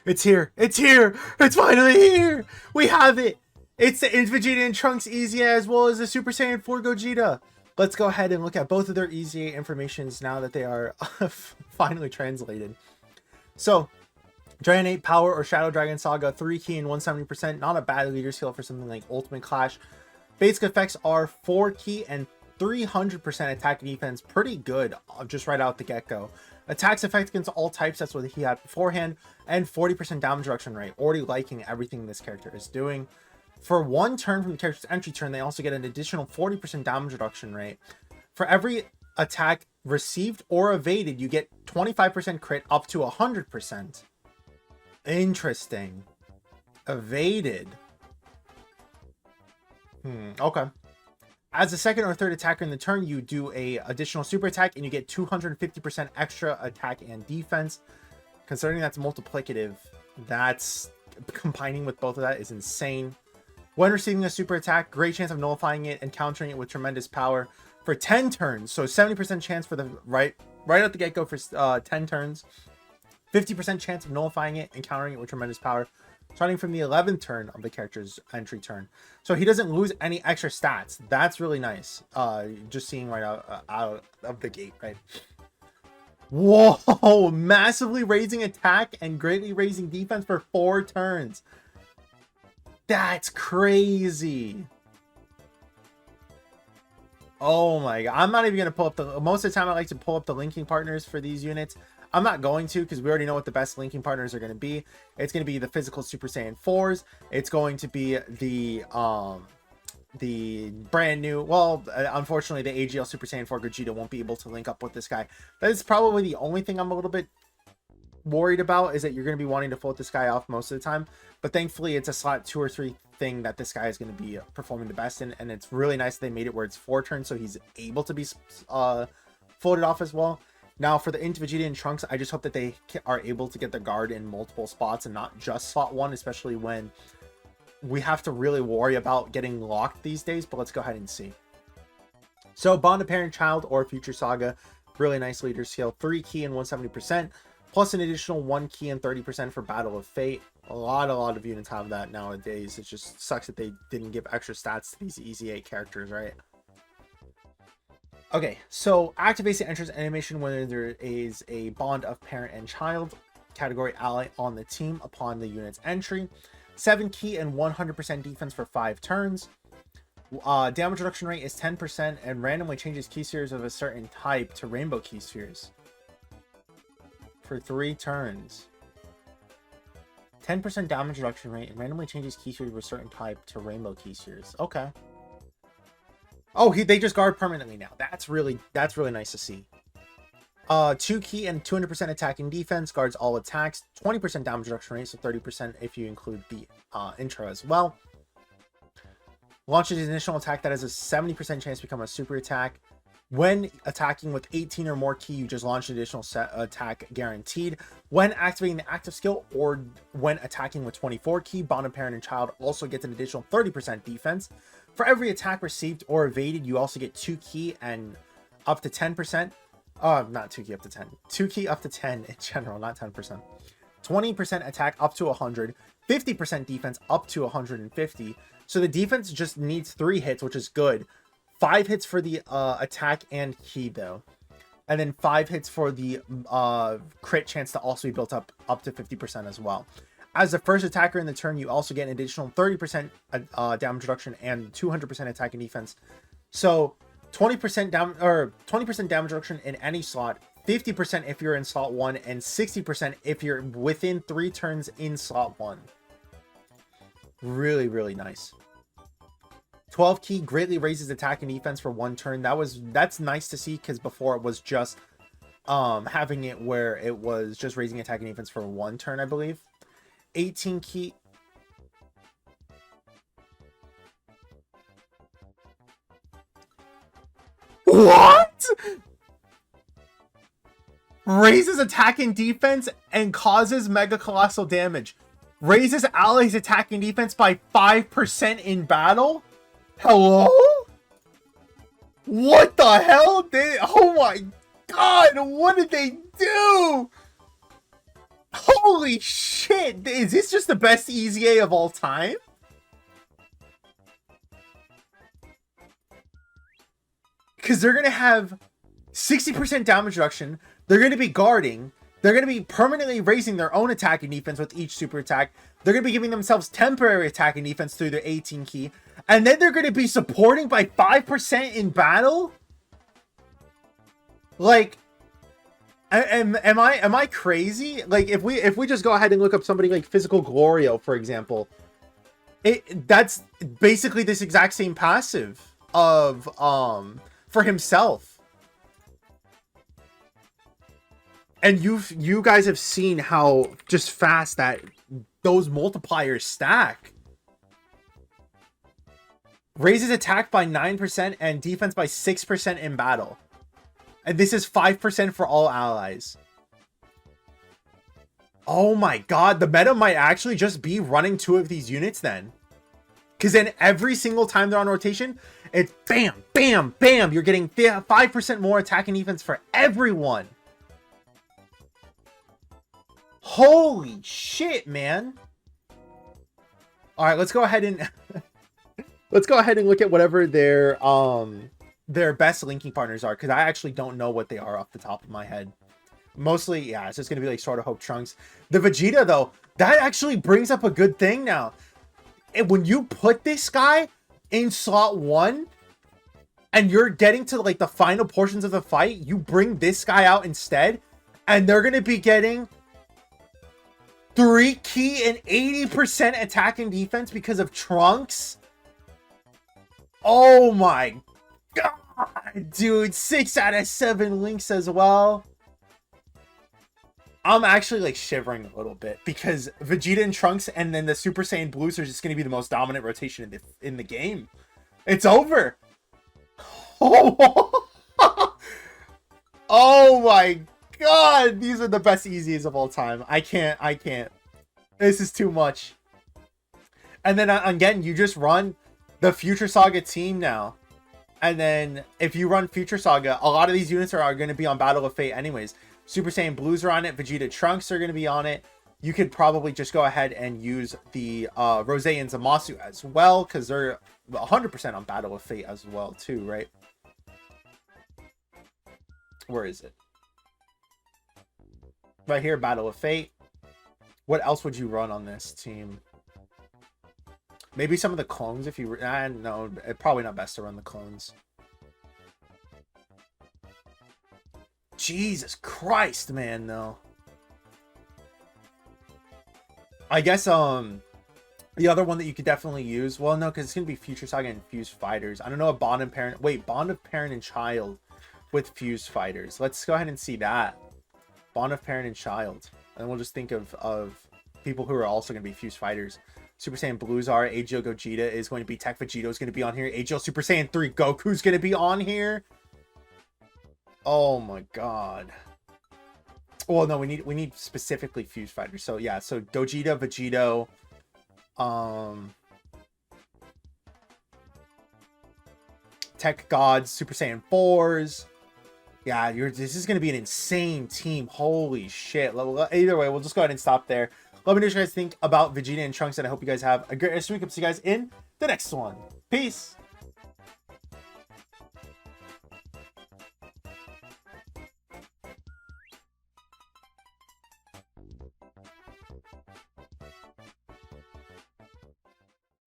It's here. It's here. It's finally here. We have it. It's the Int Vegeta and Trunks EZA as well as the Super Saiyan 4 Gogeta. Let's go ahead and look at both of their EZA informations now that they are finally translated. So, Dragon 8 Power or Shadow Dragon Saga, 3 key and 170%. Not a bad leader skill for something like Ultimate Clash. Basic effects are 4 key and 300% attack and defense. Pretty good just right out the get-go. Attacks effect against all types, that's what he had beforehand. And 40% damage reduction rate. Already liking everything this character is doing. For one turn from the character's entry turn, they also get an additional 40% damage reduction rate. For every attack received or evaded, you get 25% crit up to 100%. Interesting. Evaded. Okay. As a second or third attacker in the turn, you do a additional super attack and you get 250% extra attack and defense. Considering that's multiplicative, that's combining with both of that is insane. When receiving a super attack, great chance of nullifying it and countering it with tremendous power for 10 turns. So 70% chance for the right out the get-go for 10 turns. 50% chance of nullifying it and countering it with tremendous power, starting from the 11th turn of the character's entry turn. So he doesn't lose any extra stats. That's really nice. Just seeing right out of the gate, right? Whoa! Massively raising attack and greatly raising defense for 4 turns. That's crazy. Oh my god. I'm not even going to pull up the... Most of the time I like to pull up the linking partners for these units. I'm not going to because we already know what the best linking partners are going to be. It's going to be the physical Super Saiyan 4s. It's going to be the brand new... Well, unfortunately, the AGL Super Saiyan 4 Gogeta won't be able to link up with this guy. That is probably the only thing I'm a little bit worried about, is that you're going to be wanting to float this guy off most of the time. But thankfully, it's a slot 2 or 3 thing that this guy is going to be performing the best in. And it's really nice they made it where it's 4 turns, so he's able to be floated off as well. Now, for the Int Vegeta and Trunks, I just hope that they are able to get the guard in multiple spots and not just slot 1, especially when we have to really worry about getting locked these days. But let's go ahead and see. So, Bond of Parent Child or Future Saga, really nice leader skill, 3 key and 170%, plus an additional 1 key and 30% for Battle of Fate. A lot of units have that nowadays. It just sucks that they didn't give extra stats to these Easy 8 characters, right? Okay, so activates the entrance animation when there is a bond of parent and child category ally on the team upon the unit's entry. 7 key and 100% defense for 5 turns. Damage reduction rate is 10% and randomly changes key spheres of a certain type to rainbow key spheres for 3 turns. 10% damage reduction rate and randomly changes key spheres of a certain type to rainbow key spheres. Okay. Oh, they just guard permanently now. That's really nice to see. 2 key and 200% attack and defense, guards all attacks, 20% damage reduction rate, so 30% if you include the intro as well. Launches an initial attack that has a 70% chance to become a super attack. When attacking with 18 or more key, you just launch an additional attack guaranteed. When activating the active skill or when attacking with 24 key, Bond of Parent and Child also gets an additional 30% defense. For every attack received or evaded, you also get 2 key and up to 10%. Not 2 key up to 10. 2 key up to 10 in general, not 10%. 20% attack up to 100. 50% defense up to 150. So the defense just needs 3 hits, which is good. 5 hits for the attack and key, though. And then 5 hits for the crit chance to also be built up to 50% as well. As the first attacker in the turn, you also get an additional 30% damage reduction and 200% attack and defense. So 20% damage reduction in any slot, 50% if you're in slot 1, and 60% if you're within 3 turns in slot 1. Really nice. 12 key greatly raises attack and defense for 1 turn. That's nice to see, because before it was just having it where it was just raising attack and defense for 1 turn, I believe. 18 key. What? Raises attack and defense and causes mega colossal damage. Raises allies attack and defense by 5% in battle? Hello? What the hell? Oh my god, what did they do? Holy shit! Is this just the best EZA of all time? Because they're going to have 60% damage reduction. They're going to be guarding. They're going to be permanently raising their own attack and defense with each super attack. They're going to be giving themselves temporary attack and defense through their 18 key. And then they're going to be supporting by 5% in battle? Like, am I crazy? Like, if we just go ahead and look up somebody like Physical Glorio, for example, that's basically this exact same passive of for himself. And you guys have seen how just fast that those multipliers stack. Raises attack by 9% and defense by 6% in battle. And this is 5% for all allies. Oh my god, the meta might actually just be running 2 of these units then. Because then every single time they're on rotation, it's bam, bam, bam. You're getting 5% more attack and defense for everyone. Holy shit, man. All right, let's go ahead and let's go ahead and look at whatever their best linking partners are, because I actually don't know what they are off the top of my head. Mostly, yeah, it's just gonna be like Sword of Hope Trunks. The Vegeta though, that actually brings up a good thing now. And when you put this guy in slot 1 and you're getting to like the final portions of the fight, you bring this guy out instead, and they're gonna be getting 3 key and 80% attack and defense because of Trunks. Oh my god, dude. 6 out of 7 links as well. I'm actually like shivering a little bit because Vegeta and Trunks and then the Super Saiyan Blues are just going to be the most dominant rotation in the game. It's over. Oh, oh my god, these are the best EZs of all time. I can't. This is too much. And then again, you just run the Future Saga team now. And then if you run Future Saga, a lot of these units are going to be on Battle of Fate anyways. Super Saiyan Blues are on it. Vegeta Trunks are going to be on it. You could probably just go ahead and use the Rose and Zamasu as well, because they're 100% on Battle of Fate as well too, right? Where is it? Right here, Battle of Fate. What else would you run on this team? Maybe some of the clones if you... no, probably not best to run the clones. Jesus Christ, man, though. I guess, the other one that you could definitely use... Well, no, because it's going to be Future Saga and Fused Fighters. I don't know, a Bond of Parent... Wait, Bond of Parent and Child with Fused Fighters. Let's go ahead and see that. Bond of Parent and Child. And we'll just think of people who are also going to be Fused Fighters. Super Saiyan Blues are. AGL Gogeta is going to be. Tech Vegeta is going to be on here. AGL Super Saiyan 3 Goku's going to be on here. Oh my god. Well, no, we need specifically Fused Fighters. So yeah, so Gogeta, Vegito, Tech Gods, Super Saiyan 4s. Yeah, this is going to be an insane team. Holy shit. Either way, we'll just go ahead and stop there. Let me know what you guys think about Vegeta and Trunks, and I hope you guys have a great rest of the week. I'll see you guys in the next one. Peace.